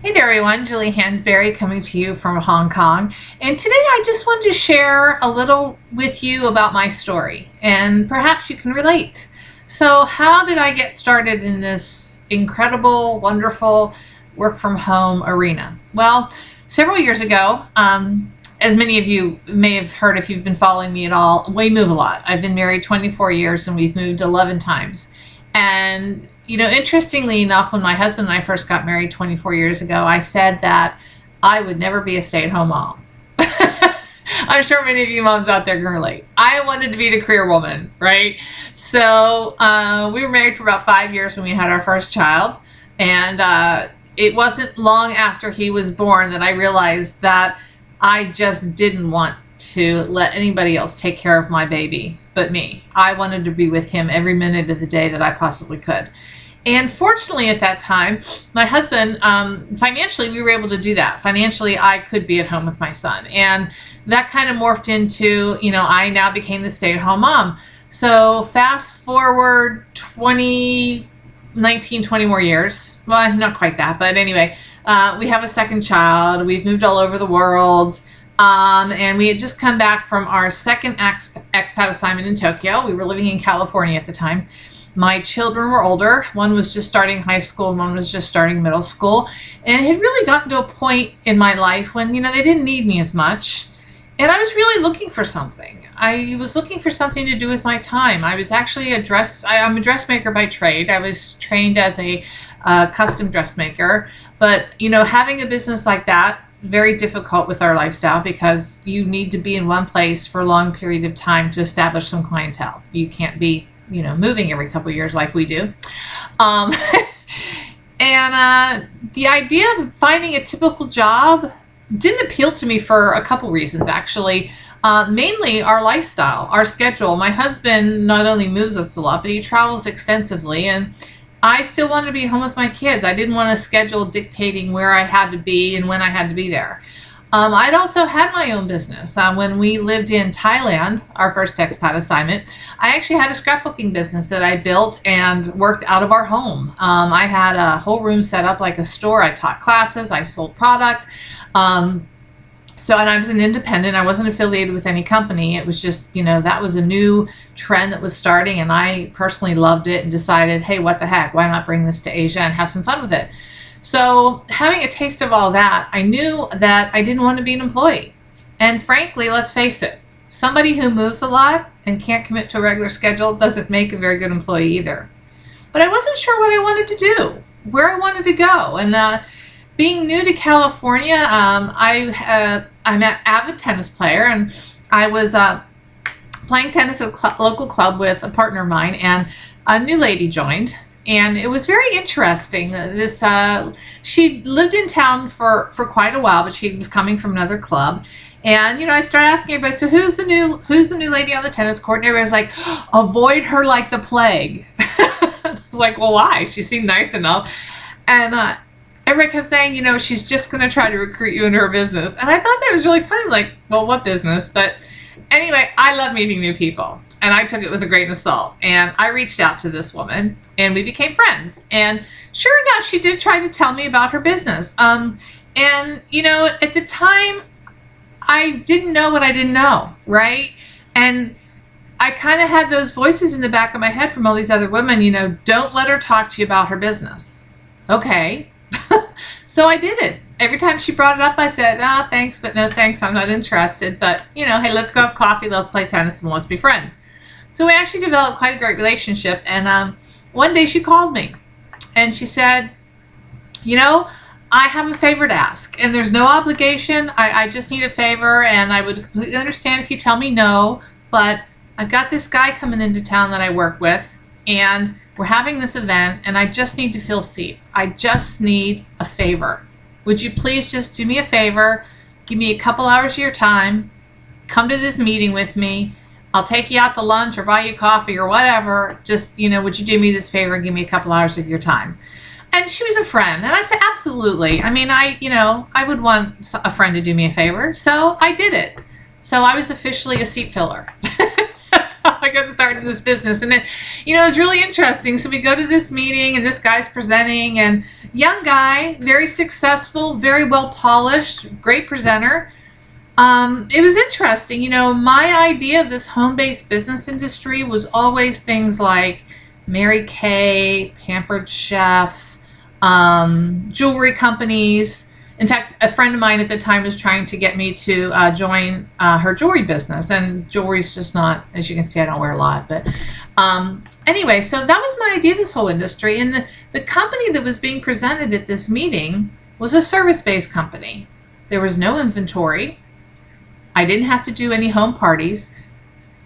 Hey there everyone, Julie Hansberry coming to you from Hong Kong, and today I just wanted to share a little with you about my story and perhaps you can relate. So how did I get started in this incredible, wonderful work from home arena? Well, several years ago, as many of you may have heard if you've been following me at all, we move a lot. I've been married 24 years and we've moved 11 times. And you know, interestingly enough, when my husband and I first got married 24 years ago, I said that I would never be a stay-at-home mom. I'm sure many of you moms out there can relate. I wanted to be the career woman, right? So we were married for about 5 years when we had our first child. And it wasn't long after he was born that I realized that I just didn't want to let anybody else take care of my baby but me. I wanted to be with him every minute of the day that I possibly could. And fortunately at that time, my husband, financially, we were able to do that. Financially, I could be at home with my son. And that kind of morphed into, you know, I now became the stay-at-home mom. So fast forward 20 more years. Well, not quite that, but anyway, we have a second child. We've moved all over the world. And we had just come back from our second expat assignment in Tokyo. We were living in California at the time. My children were older. One was just starting high school, and one was just starting middle school. And it had really gotten to a point in my life when, you know, they didn't need me as much. And I was really looking for something. I was looking for something to do with my time. I was actually I'm a dressmaker by trade. I was trained as a custom dressmaker. But, you know, having a business like that, very difficult with our lifestyle because you need to be in one place for a long period of time to establish some clientele. You can't be, you know, moving every couple of years like we do. And the idea of finding a typical job didn't appeal to me for a couple reasons, actually. Mainly our lifestyle, our schedule. My husband not only moves us a lot, but he travels extensively, and I still wanted to be home with my kids. I didn't want a schedule dictating where I had to be and when I had to be there. I'd also had my own business. When we lived in Thailand, our first expat assignment, I actually had a scrapbooking business that I built and worked out of our home. I had a whole room set up like a store. I taught classes. I sold product. And I was an independent. I wasn't affiliated with any company. It was just, you know, that was a new trend that was starting, and I personally loved it and decided, hey, what the heck? Why not bring this to Asia and have some fun with it? So having a taste of all that, I knew that I didn't want to be an employee. And frankly, let's face it, somebody who moves a lot and can't commit to a regular schedule doesn't make a very good employee either. But I wasn't sure what I wanted to do, where I wanted to go. And being new to California, I'm an avid tennis player, and I was playing tennis at a local club with a partner of mine, and a new lady joined. And it was very interesting. She lived in town for quite a while, but she was coming from another club. And you know, I started asking everybody, so who's the new lady on the tennis court? And everybody's like, avoid her like the plague. I was like, well, why? She seemed nice enough. And everybody kept saying, you know, she's just going to try to recruit you into her business. And I thought that was really funny. Like, well, what business? But anyway, I love meeting new people. And I took it with a grain of salt. And I reached out to this woman, and we became friends. And sure enough, she did try to tell me about her business. And, you know, at the time, I didn't know what I didn't know, right? And I kind of had those voices in the back of my head from all these other women, you know, don't let her talk to you about her business. Okay. So I did it. Every time she brought it up, I said, oh, thanks, but no thanks, I'm not interested. But, you know, hey, let's go have coffee, let's play tennis, and let's be friends. So we actually developed quite a great relationship. And one day she called me, and she said, you know, I have a favor to ask, and there's no obligation. I just need a favor, and I would completely understand if you tell me no, but I've got this guy coming into town that I work with, and we're having this event, and I just need to fill seats. I just need a favor. Would you please just do me a favor, give me a couple hours of your time, come to this meeting with me, I'll take you out to lunch or buy you coffee or whatever. Just, you know, would you do me this favor and give me a couple hours of your time? And she was a friend. And I said, absolutely. I mean, I would want a friend to do me a favor. So I did it. So I was officially a seat filler. That's how I got started in this business. And it was really interesting. So we go to this meeting and this guy's presenting, and young guy, very successful, very well polished, great presenter. It was interesting. My idea of this home-based business industry was always things like Mary Kay, Pampered Chef, jewelry companies. In fact, a friend of mine at the time was trying to get me to join her jewelry business, and jewelry's just not, as you can see, I don't wear a lot, but anyway, so that was my idea of this whole industry. And the company that was being presented at this meeting was a service-based company. There was no inventory. I didn't have to do any home parties.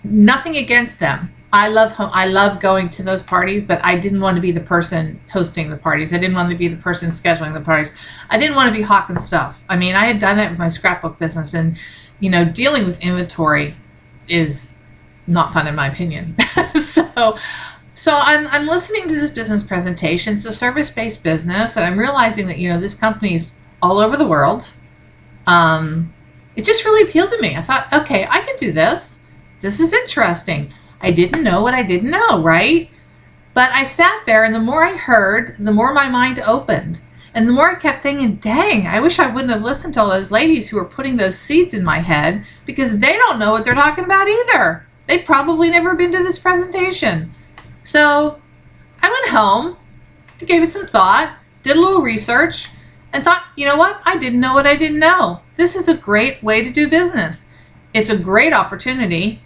Nothing against them. I love going to those parties, but I didn't want to be the person hosting the parties. I didn't want to be the person scheduling the parties. I didn't want to be hawking stuff. I mean, I had done that with my scrapbook business, and dealing with inventory is not fun in my opinion. So I'm listening to this business presentation. It's a service-based business, and I'm realizing that this company's all over the world. It just really appealed to me. I thought, okay, I can do this. This is interesting. I didn't know what I didn't know, right? But I sat there, and the more I heard, the more my mind opened. And the more I kept thinking, dang, I wish I wouldn't have listened to all those ladies who were putting those seeds in my head, because they don't know what they're talking about either. They've probably never been to this presentation. So I went home, I gave it some thought, did a little research, and thought, you know what? I didn't know what I didn't know. This is a great way to do business. It's a great opportunity,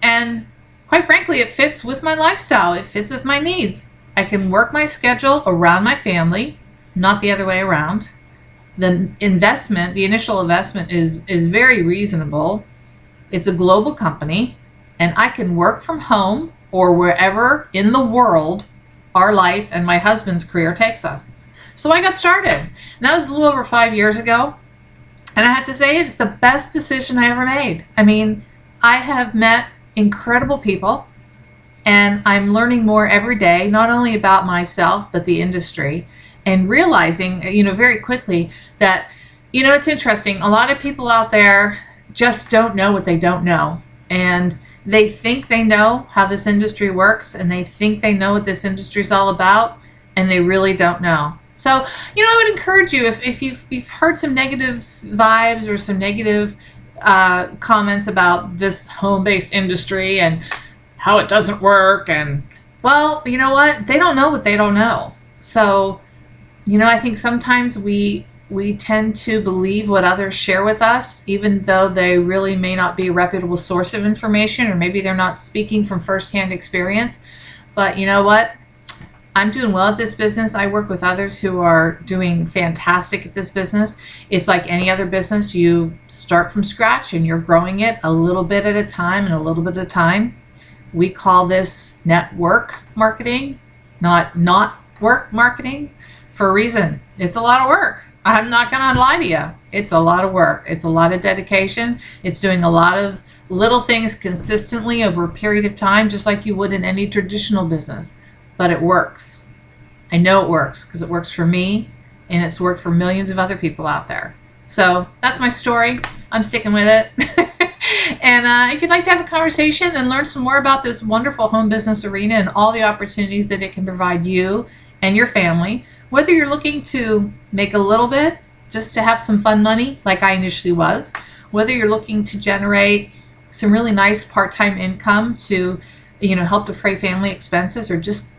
and quite frankly, it fits with my lifestyle. It fits with my needs. I can work my schedule around my family, not the other way around. The initial investment is very reasonable. It's a global company, and I can work from home or wherever in the world our life and my husband's career takes us. So I got started. And that was a little over 5 years ago. And I have to say, it's the best decision I ever made. I mean, I have met incredible people, and I'm learning more every day, not only about myself, but the industry, and realizing, very quickly that, it's interesting. A lot of people out there just don't know what they don't know. And they think they know how this industry works, and they think they know what this industry is all about, and they really don't know. So, I would encourage you, if you've heard some negative vibes or some negative comments about this home-based industry and how it doesn't work, and, well, you know what? They don't know what they don't know. So, I think sometimes we tend to believe what others share with us, even though they really may not be a reputable source of information, or maybe they're not speaking from firsthand experience. But you know what? I'm doing well at this business. I work with others who are doing fantastic at this business. It's like any other business. You start from scratch and you're growing it a little bit at a time and a little bit at a time. We call this network marketing, not work marketing, for a reason. It's a lot of work. I'm not going to lie to you. It's a lot of work. It's a lot of dedication. It's doing a lot of little things consistently over a period of time, just like you would in any traditional business. But it works. I know it works because it works for me, and it's worked for millions of other people out there. So that's my story. I'm sticking with it. And if you'd like to have a conversation and learn some more about this wonderful home business arena and all the opportunities that it can provide you and your family, whether you're looking to make a little bit just to have some fun money, like I initially was, whether you're looking to generate some really nice part-time income to, help defray family expenses, or just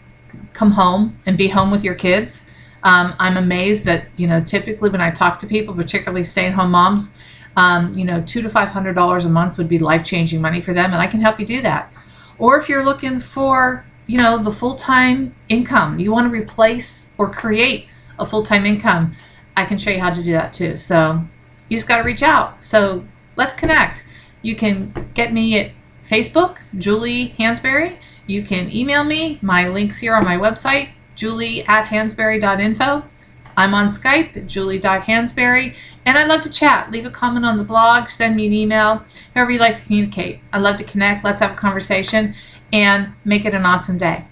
come home and be home with your kids. I'm amazed that, typically when I talk to people, particularly stay-at-home moms, $200 to $500 a month would be life-changing money for them, and I can help you do that. Or if you're looking for, the full-time income, you want to replace or create a full-time income, I can show you how to do that too. So you just got to reach out. So let's connect. You can get me at Facebook, Julie Hansberry. You can email me. My link's here on my website, julie@hansberry.info. I'm on Skype, julie.hansberry. And I'd love to chat. Leave a comment on the blog, send me an email, however you like to communicate. I'd love to connect. Let's have a conversation and make it an awesome day.